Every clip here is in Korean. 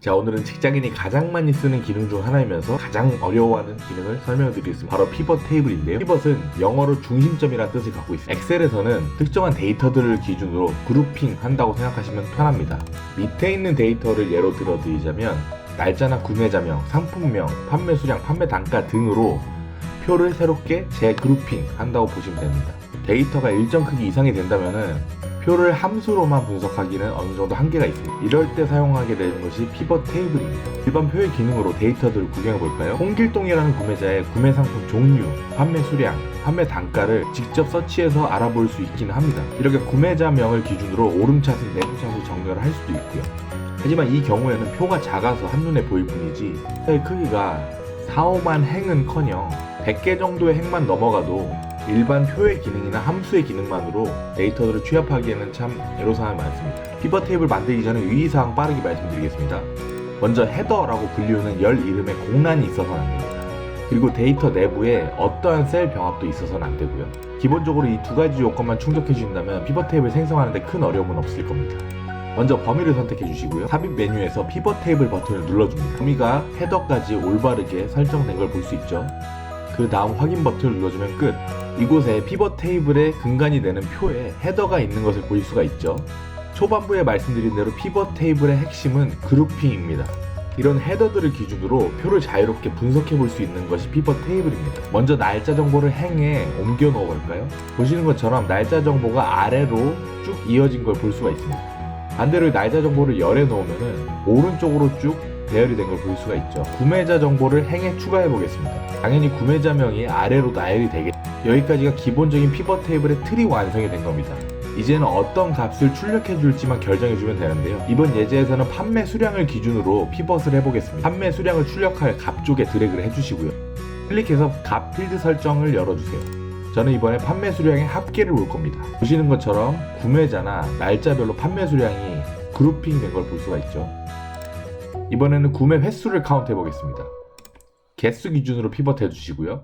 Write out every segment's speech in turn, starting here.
자, 오늘은 직장인이 가장 많이 쓰는 기능 중 하나이면서 가장 어려워하는 기능을 설명드리겠습니다. 바로 피벗 테이블인데요. 피벗은 영어로 중심점이라는 뜻을 갖고 있습니다. 엑셀에서는 특정한 데이터들을 기준으로 그룹핑 한다고 생각하시면 편합니다. 밑에 있는 데이터를 예로 들어 드리자면 날짜나 구매자명, 상품명, 판매 수량, 판매 단가 등으로 표를 새롭게 재그룹핑 한다고 보시면 됩니다. 데이터가 일정 크기 이상이 된다면은 표를 함수로만 분석하기는 어느 정도 한계가 있습니다. 이럴 때 사용하게 되는 것이 피벗 테이블입니다. 일반 표의 기능으로 데이터들을 구경해 볼까요? 홍길동이라는 구매자의 구매 상품 종류, 판매 수량, 판매 단가를 직접 서치해서 알아볼 수 있기는 합니다. 이렇게 구매자명을 기준으로 오름차순, 내림차순 정렬을 할 수도 있고요. 하지만 이 경우에는 표가 작아서 한눈에 보일 뿐이지 표의 크기가 4, 5만 행은커녕 100개 정도의 행만 넘어가도 일반 표의 기능이나 함수의 기능만으로 데이터들을 취합하기에는 참 애로사항이 많습니다. 피벗 테이블 만들기 전에 유의사항 빠르게 말씀드리겠습니다. 먼저 헤더라고 불리우는 열 이름에 공란이 있어서는 안 됩니다. 그리고 데이터 내부에 어떠한 셀 병합도 있어서는 안 되고요. 기본적으로 이 두 가지 요건만 충족해 주신다면 피벗 테이블 생성하는데 큰 어려움은 없을 겁니다. 먼저 범위를 선택해 주시고요. 삽입 메뉴에서 피벗 테이블 버튼을 눌러줍니다. 범위가 헤더까지 올바르게 설정된 걸 볼 수 있죠. 그 다음 확인 버튼을 눌러주면 끝. 이곳에 피벗 테이블의 근간이 되는 표에 헤더가 있는 것을 볼 수가 있죠. 초반부에 말씀드린 대로 피벗 테이블의 핵심은 그룹핑입니다. 이런 헤더들을 기준으로 표를 자유롭게 분석해 볼 수 있는 것이 피벗 테이블입니다. 먼저 날짜 정보를 행에 옮겨 넣어 볼까요? 보시는 것처럼 날짜 정보가 아래로 쭉 이어진 걸 볼 수가 있습니다. 반대로 날짜 정보를 열에 놓으면은 오른쪽으로 쭉 배열이 된 걸 볼 수가 있죠. 구매자 정보를 행에 추가해 보겠습니다. 당연히 구매자명이 아래로 나열이 되겠죠. 여기까지가 기본적인 피벗 테이블의 틀이 완성이 된 겁니다. 이제는 어떤 값을 출력해 줄지만 결정해 주면 되는데요. 이번 예제에서는 판매 수량을 기준으로 피벗을 해보겠습니다. 판매 수량을 출력할 값 쪽에 드래그를 해주시고요. 클릭해서 값 필드 설정을 열어주세요. 저는 이번에 판매 수량의 합계를 볼 겁니다. 보시는 것처럼 구매자나 날짜별로 판매 수량이 그룹핑 된 걸 볼 수가 있죠. 이번에는 구매 횟수를 카운트 해보겠습니다. 개수 기준으로 피벗 해주시고요.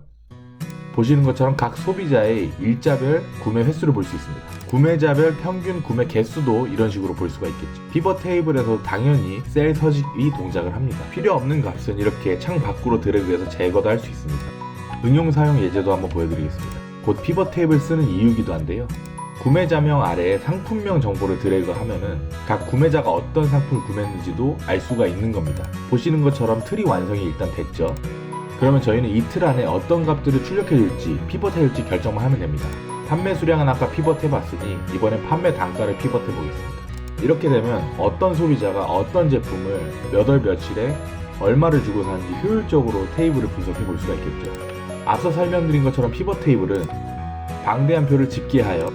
보시는 것처럼 각 소비자의 일자별 구매 횟수를 볼 수 있습니다. 구매자별 평균 구매 개수도 이런 식으로 볼 수가 있겠죠. 피벗 테이블에서 당연히 셀 서식이 동작을 합니다. 필요 없는 값은 이렇게 창 밖으로 드래그해서 제거도 할 수 있습니다. 응용 사용 예제도 한번 보여드리겠습니다. 곧 피벗 테이블 쓰는 이유기도 한데요. 구매자명 아래에 상품명 정보를 드래그하면은 각 구매자가 어떤 상품을 구매했는지도 알 수가 있는 겁니다. 보시는 것처럼 틀이 완성이 일단 됐죠. 그러면 저희는 이 틀 안에 어떤 값들을 출력해줄지 피벗 해줄지 결정만 하면 됩니다. 판매 수량은 아까 피벗 해봤으니 이번엔 판매 단가를 피벗 해보겠습니다. 이렇게 되면 어떤 소비자가 어떤 제품을 몇 월 며칠에 얼마를 주고 사는지 효율적으로 테이블을 분석해 볼 수가 있겠죠. 앞서 설명드린 것처럼 피벗 테이블은 방대한 표를 집계하여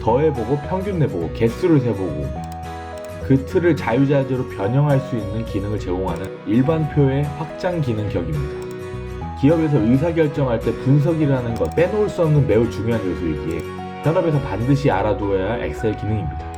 더해보고 평균 내보고 개수를 세보고 그 틀을 자유자재로 변형할 수 있는 기능을 제공하는 일반 표의 확장 기능 격입니다. 기업에서 의사결정할 때 분석이라는 것 빼놓을 수 없는 매우 중요한 요소이기에 현업에서 반드시 알아두어야 할 엑셀 기능입니다.